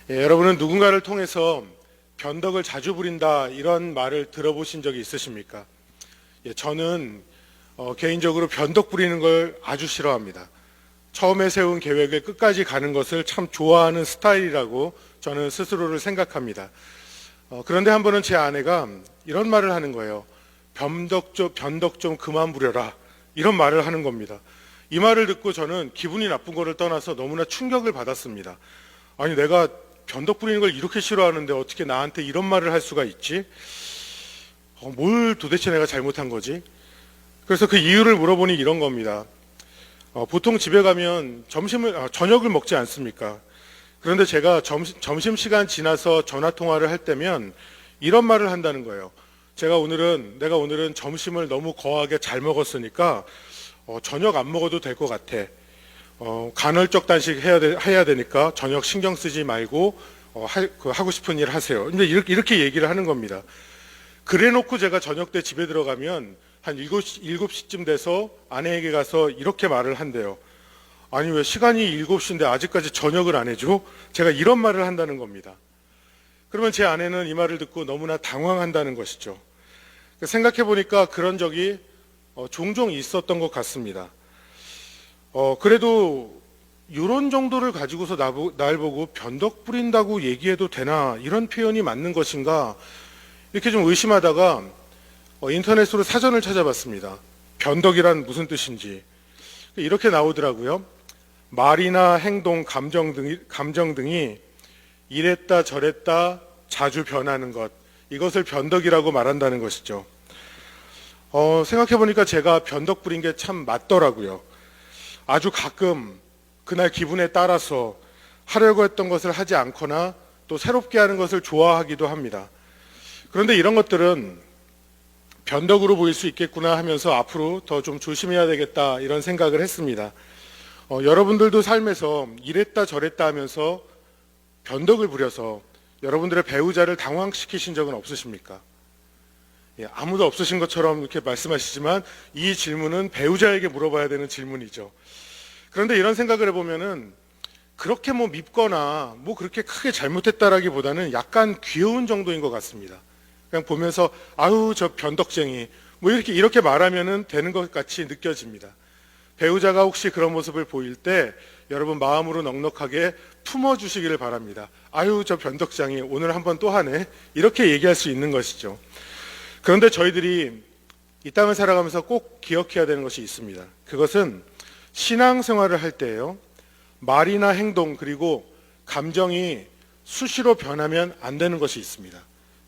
여러분은 누군가를 통해서 변덕을 자주 부린다 이런 말을 들어보신 적이 있으십니까? 저는 개인적으로 변덕 부리는 걸 아주 싫어합니다. 처음에 세운 계획을 끝까지 가는 것을 참 좋아하는 스타일이라고 저는 스스로를 생각합니다. 그런데 한 번은 제 아내가 이런 말을 하는 거예요. 변덕 좀 그만 부려라, 이런 말을 하는 겁니다. 이 말을 듣고 저는 기분이 나쁜 거를 떠나서 너무나 충격을 받았습니다. 아니, 내가 변덕 부리는 걸 이렇게 싫어하는데 어떻게 나한테 이런 말을 할 수가 있지? 뭘 도대체 내가 잘못한 거지? 그래서 그 이유를 물어보니 이런 겁니다. 보통 집에 가면 저녁을 먹지 않습니까? 그런데 제가 점심시간 지나서 전화통화를 할 때면 이런 말을 한다는 거예요. 내가 오늘은 점심을 너무 거하게 잘 먹었으니까 저녁 안 먹어도 될 것 같아. 간헐적 단식 해야 되니까 저녁 신경 쓰지 말고 하고 싶은 일 하세요. 근데 이렇게 얘기를 하는 겁니다. 그래 놓고 제가 저녁 때 집에 들어가면 한 7시쯤 돼서 아내에게 가서 이렇게 말을 한대요. 아니, 왜 시간이 7시인데 아직까지 저녁을 안 해줘? 제가 이런 말을 한다는 겁니다. 그러면 제 아내는 이 말을 듣고 너무나 당황한다는 것이죠. 생각해 보니까 그런 적이 종종 있었던 것 같습니다. 그래도 이런 정도를 가지고서 날 보고 변덕 부린다고 얘기해도 되나, 이런 표현이 맞는 것인가, 이렇게 좀 의심하다가 인터넷으로 사전을 찾아봤습니다. 변덕이란 무슨 뜻인지. 이렇게 나오더라고요. 말이나 행동, 감정 등이 이랬다 저랬다 자주 변하는 것, 이것을 변덕이라고 말한다는 것이죠. 생각해 보니까 제가 변덕 부린 게 참 맞더라고요. 아주 가끔 그날 기분에 따라서 하려고 했던 것을 하지 않거나 또 새롭게 하는 것을 좋아하기도 합니다. 그런데 이런 것들은 변덕으로 보일 수 있겠구나 하면서 앞으로 더 좀 조심해야 되겠다, 이런 생각을 했습니다. 여러분들도 삶에서 이랬다 저랬다 하면서 변덕을 부려서 여러분들의 배우자를 당황시키신 적은 없으십니까? 아무도 없으신 것처럼 이렇게 말씀하시지만 이 질문은 배우자에게 물어봐야 되는 질문이죠. 그런데 이런 생각을 해보면은 그렇게 밉거나 그렇게 크게 잘못했다라기보다는 약간 귀여운 정도인 것 같습니다. 그냥 보면서 아유, 저 변덕쟁이, 이렇게 말하면은 되는 것 같이 느껴집니다. 배우자가 혹시 그런 모습을 보일 때 여러분 마음으로 넉넉하게 품어주시기를 바랍니다. 아유, 저 변덕쟁이 오늘 한번 또 하네, 이렇게 얘기할 수 있는 것이죠. 그런데 저희들이 이 땅을 살아가면서 꼭 기억해야 되는 것이 있습니다. 그것은 신앙생활을 할 때예요. 말이나 행동 그리고 감정이 수시로 변하면 안 되는 것이 있습니다.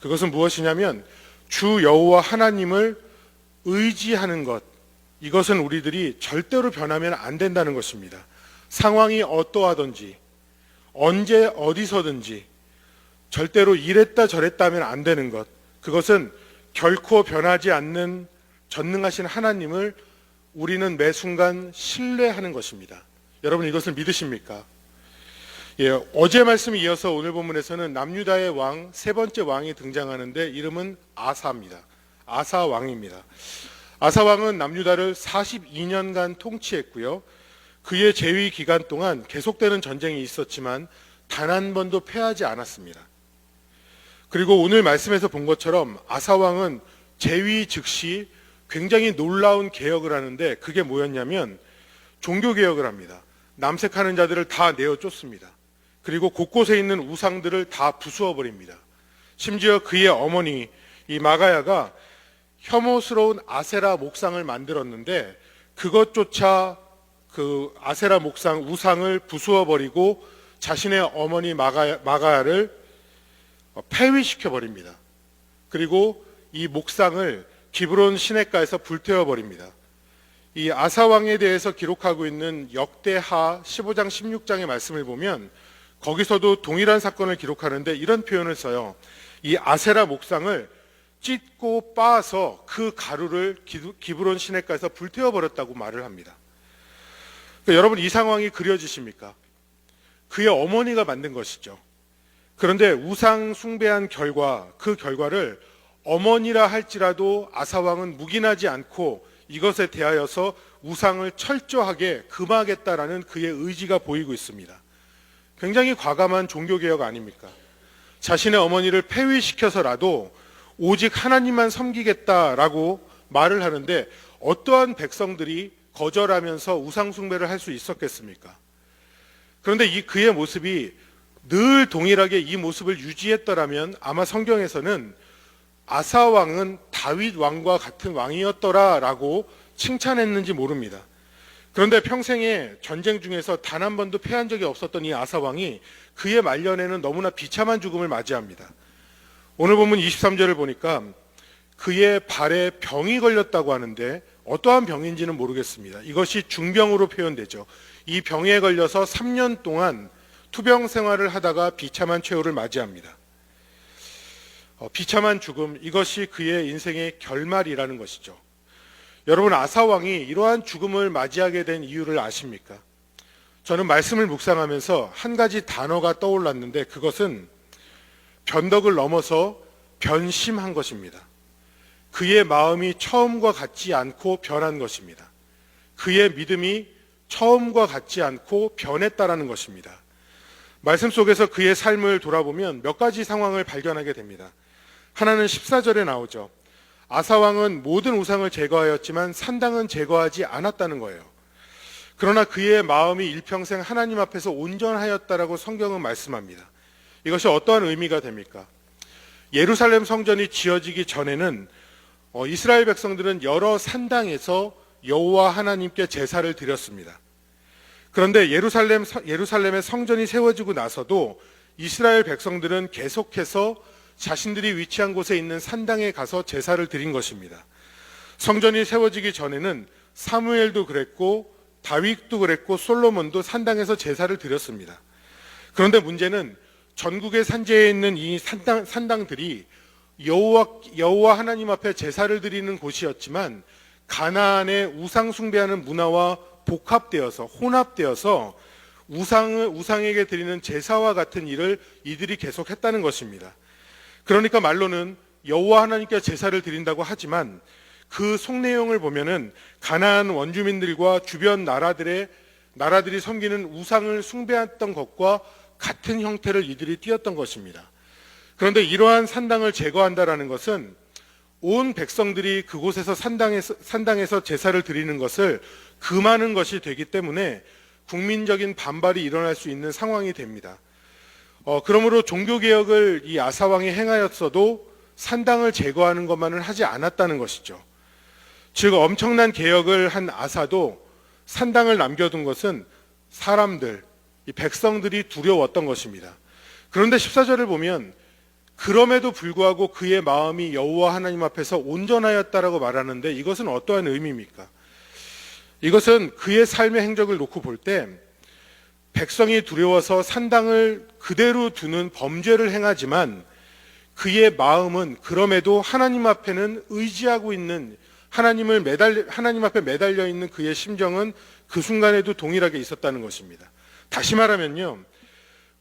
그것은 무엇이냐면 주 여호와 하나님을 의지하는 것, 이것은 우리들이 절대로 변하면 안 된다는 것입니다. 상황이 어떠하든지 언제 어디서든지 절대로 이랬다 저랬다 하면 안 되는 것, 그것은 결코 변하지 않는 전능하신 하나님을 우리는 매 순간 신뢰하는 것입니다. 여러분, 이것을 믿으십니까? 어제 말씀에 이어서 오늘 본문에서는 남유다의 왕, 세 번째 왕이 등장하는데 이름은 아사입니다. 아사 왕입니다. 아사 왕은 남유다를 42년간 통치했고요. 그의 재위 기간 동안 계속되는 전쟁이 있었지만 단 한 번도 패하지 않았습니다. 그리고 오늘 말씀에서 본 것처럼 아사 왕은 재위 즉시 굉장히 놀라운 개혁을 하는데, 그게 뭐였냐면 종교 개혁을 합니다. 남색하는 자들을 다 내어 쫓습니다. 그리고 곳곳에 있는 우상들을 다 부수어 버립니다. 심지어 그의 어머니 이 마가야가 혐오스러운 아세라 목상을 만들었는데 그것조차 그 아세라 목상 우상을 부수어 버리고 자신의 어머니 마가야를 폐위시켜 버립니다. 그리고 이 목상을 기브론 시냇가에서 불태워 버립니다. 이 아사 왕에 대해서 기록하고 있는 역대하 15장 16장의 말씀을 보면 거기서도 동일한 사건을 기록하는데 이런 표현을 써요. 이 아세라 목상을 찢고 빻아서 그 가루를 기브론 시냇가에서 불태워 버렸다고 말을 합니다. 그러니까 여러분, 이 상황이 그려지십니까? 그의 어머니가 만든 것이죠. 그런데 우상 숭배한 결과, 그 결과를 어머니라 할지라도 아사왕은 묵인하지 않고 이것에 대하여서 우상을 철저하게 금하겠다라는 그의 의지가 보이고 있습니다. 굉장히 과감한 종교개혁 아닙니까? 자신의 어머니를 폐위시켜서라도 오직 하나님만 섬기겠다라고 말을 하는데 어떠한 백성들이 거절하면서 우상숭배를 할 수 있었겠습니까? 그런데 그의 모습이 늘 동일하게 이 모습을 유지했더라면 아마 성경에서는 아사 왕은 다윗 왕과 같은 왕이었더라라고 칭찬했는지 모릅니다. 그런데 평생에 전쟁 중에서 단 한 번도 패한 적이 없었던 이 아사 왕이 그의 말년에는 너무나 비참한 죽음을 맞이합니다. 오늘 본문 23절을 보니까 그의 발에 병이 걸렸다고 하는데 어떠한 병인지는 모르겠습니다. 이것이 중병으로 표현되죠. 이 병에 걸려서 3년 동안 투병 생활을 하다가 비참한 최후를 맞이합니다. 비참한 죽음, 이것이 그의 인생의 결말이라는 것이죠. 여러분, 아사 왕이 이러한 죽음을 맞이하게 된 이유를 아십니까? 저는 말씀을 묵상하면서 한 가지 단어가 떠올랐는데 그것은 변덕을 넘어서 변심한 것입니다. 그의 마음이 처음과 같지 않고 변한 것입니다. 그의 믿음이 처음과 같지 않고 변했다라는 것입니다. 말씀 속에서 그의 삶을 돌아보면 몇 가지 상황을 발견하게 됩니다. 하나는 14절에 나오죠. 아사왕은 모든 우상을 제거하였지만 산당은 제거하지 않았다는 거예요. 그러나 그의 마음이 일평생 하나님 앞에서 온전하였다라고 성경은 말씀합니다. 이것이 어떠한 의미가 됩니까? 예루살렘 성전이 지어지기 전에는 이스라엘 백성들은 여러 산당에서 여호와 하나님께 제사를 드렸습니다. 그런데 예루살렘의 성전이 세워지고 나서도 이스라엘 백성들은 계속해서 자신들이 위치한 곳에 있는 산당에 가서 제사를 드린 것입니다. 성전이 세워지기 전에는 사무엘도 그랬고 다윗도 그랬고 솔로몬도 산당에서 제사를 드렸습니다. 그런데 문제는 전국의 산지에 있는 이 산당들이 여호와 하나님 앞에 제사를 드리는 곳이었지만 가나안의 우상 숭배하는 문화와 복합되어서 혼합되어서 우상에게 드리는 제사와 같은 일을 이들이 계속했다는 것입니다. 그러니까 말로는 여호와 하나님께 제사를 드린다고 하지만 그 속내용을 보면은 가나안 원주민들과 주변 나라들이 섬기는 우상을 숭배했던 것과 같은 형태를 이들이 띄었던 것입니다. 그런데 이러한 산당을 제거한다라는 것은 온 백성들이 그곳에서 산당에서 제사를 드리는 것을 금하는 것이 되기 때문에 국민적인 반발이 일어날 수 있는 상황이 됩니다. 그러므로 종교개혁을 이 아사왕이 행하였어도 산당을 제거하는 것만을 하지 않았다는 것이죠. 즉 엄청난 개혁을 한 아사도 산당을 남겨둔 것은 사람들, 이 백성들이 두려웠던 것입니다. 그런데 14절을 보면 그럼에도 불구하고 그의 마음이 여호와 하나님 앞에서 온전하였다라고 말하는데 이것은 어떠한 의미입니까? 이것은 그의 삶의 행적을 놓고 볼 때 백성이 두려워서 산당을 그대로 두는 범죄를 행하지만 그의 마음은 그럼에도 하나님 앞에는 의지하고 있는 하나님 앞에 매달려 있는 그의 심정은 그 순간에도 동일하게 있었다는 것입니다. 다시 말하면요,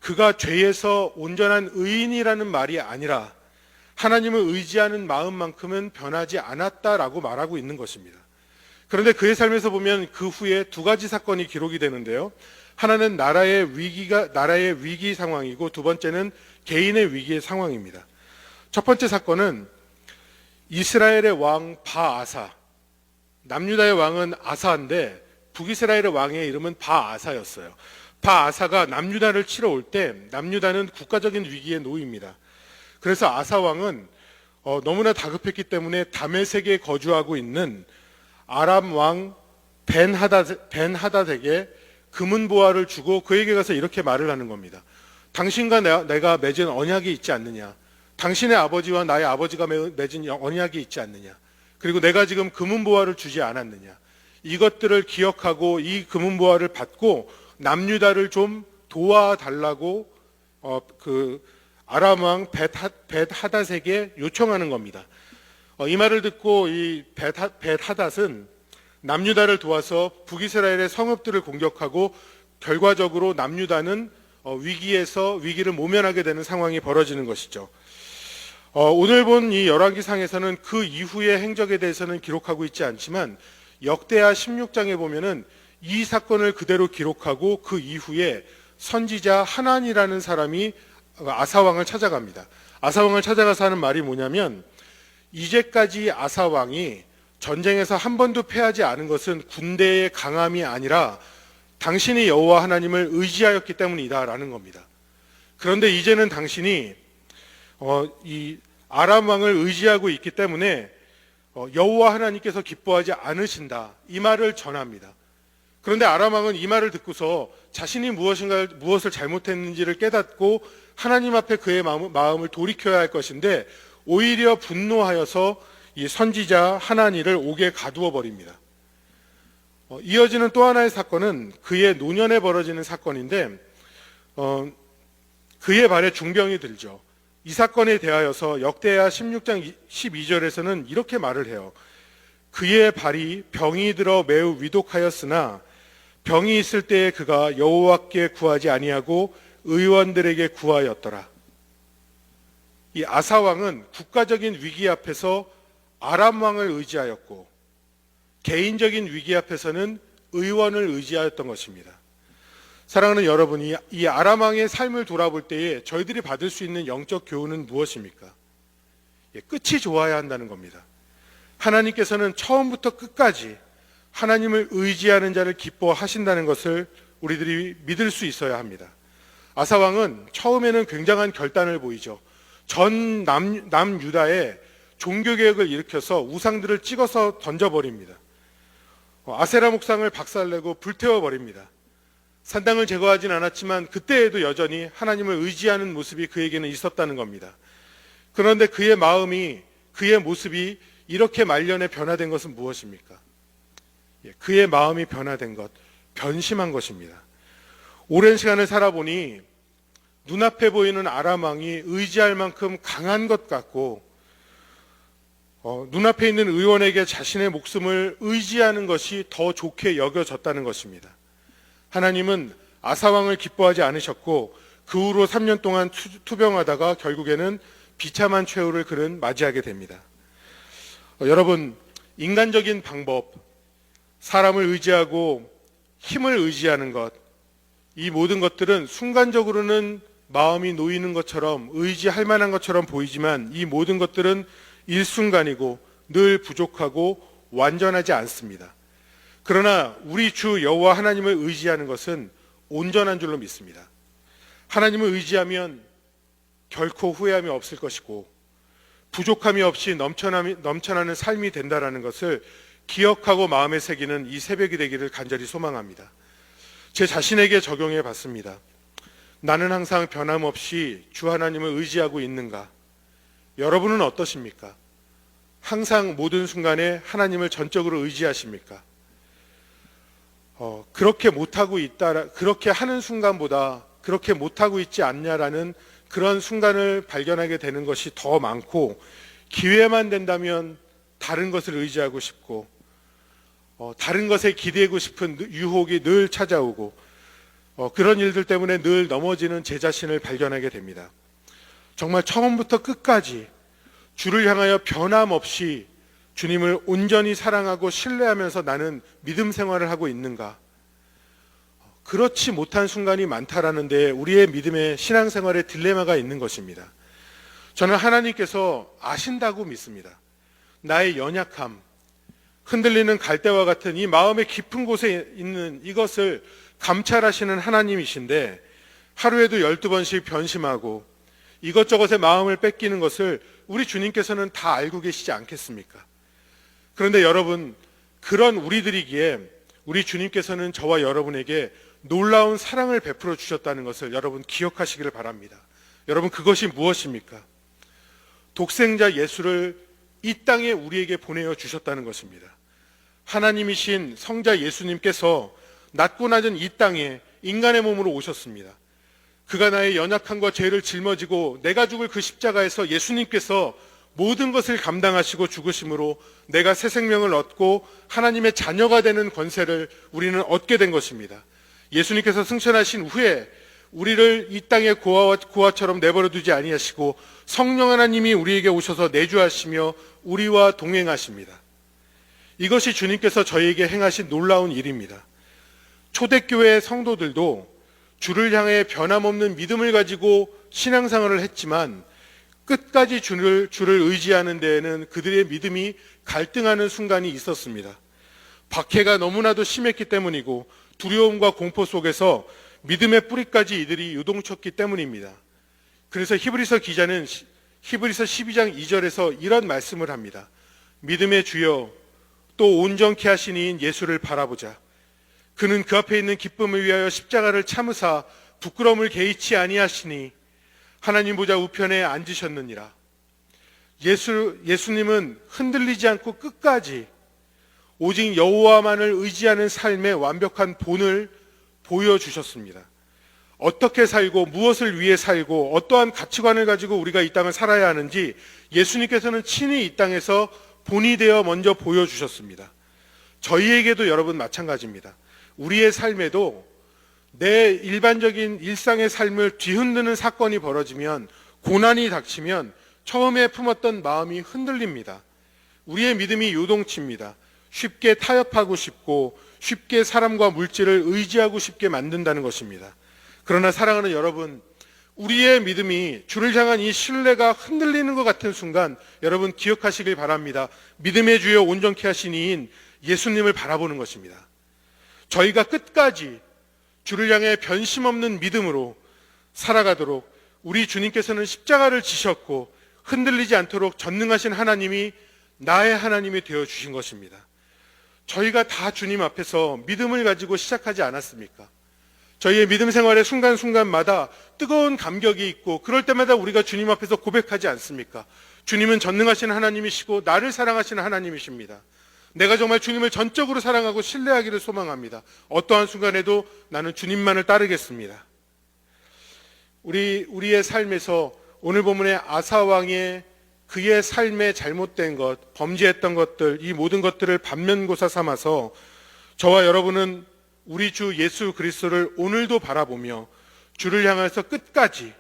그가 죄에서 온전한 의인이라는 말이 아니라 하나님을 의지하는 마음만큼은 변하지 않았다라고 말하고 있는 것입니다. 그런데 그의 삶에서 보면 그 후에 두 가지 사건이 기록이 되는데요. 하나는 나라의 위기 상황이고 두 번째는 개인의 위기의 상황입니다. 첫 번째 사건은 이스라엘의 왕 바아사, 남유다의 왕은 아사인데 북이스라엘의 왕의 이름은 바아사였어요. 바아사가 남유다를 치러 올 때 남유다는 국가적인 위기에 놓입니다. 그래서 아사 왕은 너무나 다급했기 때문에 다메섹에 거주하고 있는 아람 왕 벤하닷에게 금은 보화를 주고 그에게 가서 이렇게 말을 하는 겁니다. 당신과 내가 맺은 언약이 있지 않느냐? 당신의 아버지와 나의 아버지가 맺은 언약이 있지 않느냐? 그리고 내가 지금 금은 보화를 주지 않았느냐? 이것들을 기억하고 이 금은 보화를 받고 남유다를 좀 도와달라고 그 아람 왕 벳하닷에게 요청하는 겁니다. 이 말을 듣고 이 벳하닷은 남유다를 도와서 북이스라엘의 성읍들을 공격하고 결과적으로 남유다는 위기를 모면하게 되는 상황이 벌어지는 것이죠. 오늘 본 이 열왕기상에서는 그 이후의 행적에 대해서는 기록하고 있지 않지만 역대하 16장에 보면은 이 사건을 그대로 기록하고 그 이후에 선지자 하난이라는 사람이 아사왕을 찾아갑니다. 아사왕을 찾아가서 하는 말이 뭐냐면, 이제까지 아사왕이 전쟁에서 한 번도 패하지 않은 것은 군대의 강함이 아니라 당신이 여호와 하나님을 의지하였기 때문이다라는 겁니다. 그런데 이제는 당신이 이 아람 왕을 의지하고 있기 때문에 여호와 하나님께서 기뻐하지 않으신다, 이 말을 전합니다. 그런데 아람 왕은 이 말을 듣고서 자신이 무엇을 잘못했는지를 깨닫고 하나님 앞에 그의 마음을 돌이켜야 할 것인데, 오히려 분노하여서 이 선지자 하나니를 옥에 가두어 버립니다. 이어지는 또 하나의 사건은 그의 노년에 벌어지는 사건인데, 그의 발에 중병이 들죠. 이 사건에 대하여서 역대하 16장 12절에서는 이렇게 말을 해요. 그의 발이 병이 들어 매우 위독하였으나 병이 있을 때에 그가 여호와께 구하지 아니하고 의원들에게 구하였더라. 이 아사 왕은 국가적인 위기 앞에서 아람 왕을 의지하였고, 개인적인 위기 앞에서는 의원을 의지하였던 것입니다. 사랑하는 여러분이 이 아람 왕의 삶을 돌아볼 때에 저희들이 받을 수 있는 영적 교훈은 무엇입니까? 끝이 좋아야 한다는 겁니다. 하나님께서는 처음부터 끝까지 하나님을 의지하는 자를 기뻐하신다는 것을 우리들이 믿을 수 있어야 합니다. 아사 왕은 처음에는 굉장한 결단을 보이죠. 전 남유다에 종교개혁을 일으켜서 우상들을 찍어서 던져버립니다. 아세라 목상을 박살내고 불태워버립니다. 산당을 제거하진 않았지만 그때에도 여전히 하나님을 의지하는 모습이 그에게는 있었다는 겁니다. 그런데 그의 마음이, 그의 모습이 이렇게 말년에 변화된 것은 무엇입니까? 그의 마음이 변화된 것, 변심한 것입니다. 오랜 시간을 살아보니 눈앞에 보이는 아람 왕이 의지할 만큼 강한 것 같고, 눈앞에 있는 의원에게 자신의 목숨을 의지하는 것이 더 좋게 여겨졌다는 것입니다. 하나님은 아사 왕을 기뻐하지 않으셨고, 그 후로 3년 동안 투병하다가 결국에는 비참한 최후를 그는 맞이하게 됩니다. 여러분, 인간적인 방법, 사람을 의지하고 힘을 의지하는 것, 이 모든 것들은 순간적으로는 마음이 놓이는 것처럼, 의지할 만한 것처럼 보이지만, 이 모든 것들은 일순간이고 늘 부족하고 완전하지 않습니다. 그러나 우리 주 여호와 하나님을 의지하는 것은 온전한 줄로 믿습니다. 하나님을 의지하면 결코 후회함이 없을 것이고, 부족함이 없이 넘쳐나는 삶이 된다라는 것을 기억하고 마음에 새기는 이 새벽이 되기를 간절히 소망합니다. 제 자신에게 적용해 봤습니다. 나는 항상 변함없이 주 하나님을 의지하고 있는가? 여러분은 어떠십니까? 항상 모든 순간에 하나님을 전적으로 의지하십니까? 그렇게 못하고 있다, 그렇게 하는 순간보다 그렇게 못하고 있지 않냐라는 그런 순간을 발견하게 되는 것이 더 많고, 기회만 된다면 다른 것을 의지하고 싶고, 다른 것에 기대고 싶은 유혹이 늘 찾아오고, 그런 일들 때문에 늘 넘어지는 제 자신을 발견하게 됩니다. 정말 처음부터 끝까지 주를 향하여 변함없이 주님을 온전히 사랑하고 신뢰하면서 나는 믿음 생활을 하고 있는가? 그렇지 못한 순간이 많다라는 데 우리의 믿음의 신앙생활에 딜레마가 있는 것입니다. 저는 하나님께서 아신다고 믿습니다. 나의 연약함, 흔들리는 갈대와 같은 이 마음의 깊은 곳에 있는 이것을 감찰하시는 하나님이신데, 하루에도 12번씩 변심하고 이것저것에 마음을 뺏기는 것을 우리 주님께서는 다 알고 계시지 않겠습니까? 그런데 여러분, 그런 우리들이기에 우리 주님께서는 저와 여러분에게 놀라운 사랑을 베풀어 주셨다는 것을 여러분 기억하시기를 바랍니다. 여러분, 그것이 무엇입니까? 독생자 예수를 이 땅에 우리에게 보내어 주셨다는 것입니다. 하나님이신 성자 예수님께서 낮고 낮은 이 땅에 인간의 몸으로 오셨습니다. 그가 나의 연약함과 죄를 짊어지고 내가 죽을 그 십자가에서 예수님께서 모든 것을 감당하시고 죽으심으로 내가 새 생명을 얻고 하나님의 자녀가 되는 권세를 우리는 얻게 된 것입니다. 예수님께서 승천하신 후에 우리를 이 땅의 고아처럼 내버려 두지 아니하시고 성령 하나님이 우리에게 오셔서 내주하시며 우리와 동행하십니다. 이것이 주님께서 저희에게 행하신 놀라운 일입니다. 초대교회 성도들도 주를 향해 변함없는 믿음을 가지고 신앙생활을 했지만 끝까지 주를 의지하는 데에는 그들의 믿음이 갈등하는 순간이 있었습니다. 박해가 너무나도 심했기 때문이고 두려움과 공포 속에서 믿음의 뿌리까지 이들이 요동쳤기 때문입니다. 그래서 히브리서 기자는 히브리서 12장 2절에서 이런 말씀을 합니다. 믿음의 주여 또 온전케 하신 이인 예수를 바라보자. 그는 그 앞에 있는 기쁨을 위하여 십자가를 참으사 부끄러움을 개의치 아니하시니 하나님 보좌 우편에 앉으셨느니라. 예수님은 흔들리지 않고 끝까지 오직 여호와만을 의지하는 삶의 완벽한 본을 보여주셨습니다. 어떻게 살고 무엇을 위해 살고 어떠한 가치관을 가지고 우리가 이 땅을 살아야 하는지 예수님께서는 친히 이 땅에서 본이 되어 먼저 보여주셨습니다. 저희에게도 여러분 마찬가지입니다. 우리의 삶에도 내 일반적인 일상의 삶을 뒤흔드는 사건이 벌어지면, 고난이 닥치면 처음에 품었던 마음이 흔들립니다. 우리의 믿음이 요동칩니다. 쉽게 타협하고 싶고 쉽게 사람과 물질을 의지하고 싶게 만든다는 것입니다. 그러나 사랑하는 여러분, 우리의 믿음이 주를 향한 이 신뢰가 흔들리는 것 같은 순간 여러분 기억하시길 바랍니다. 믿음의 주여 온전케 하신 이인 예수님을 바라보는 것입니다. 저희가 끝까지 주를 향해 변심 없는 믿음으로 살아가도록 우리 주님께서는 십자가를 지셨고 흔들리지 않도록 전능하신 하나님이 나의 하나님이 되어주신 것입니다. 저희가 다 주님 앞에서 믿음을 가지고 시작하지 않았습니까? 저희의 믿음 생활의 순간순간마다 뜨거운 감격이 있고 그럴 때마다 우리가 주님 앞에서 고백하지 않습니까? 주님은 전능하신 하나님이시고 나를 사랑하시는 하나님이십니다. 내가 정말 주님을 전적으로 사랑하고 신뢰하기를 소망합니다. 어떠한 순간에도 나는 주님만을 따르겠습니다. 우리의 삶에서 오늘 본문의 아사 왕의 그의 삶에 잘못된 것, 범죄했던 것들, 이 모든 것들을 반면교사 삼아서 저와 여러분은 우리 주 예수 그리스도를 오늘도 바라보며 주를 향해서 끝까지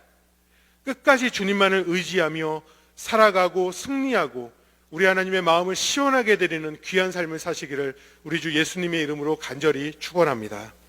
주님만을 의지하며 살아가고 승리하고 우리 하나님의 마음을 시원하게 드리는 귀한 삶을 사시기를 우리 주 예수님의 이름으로 간절히 축원합니다.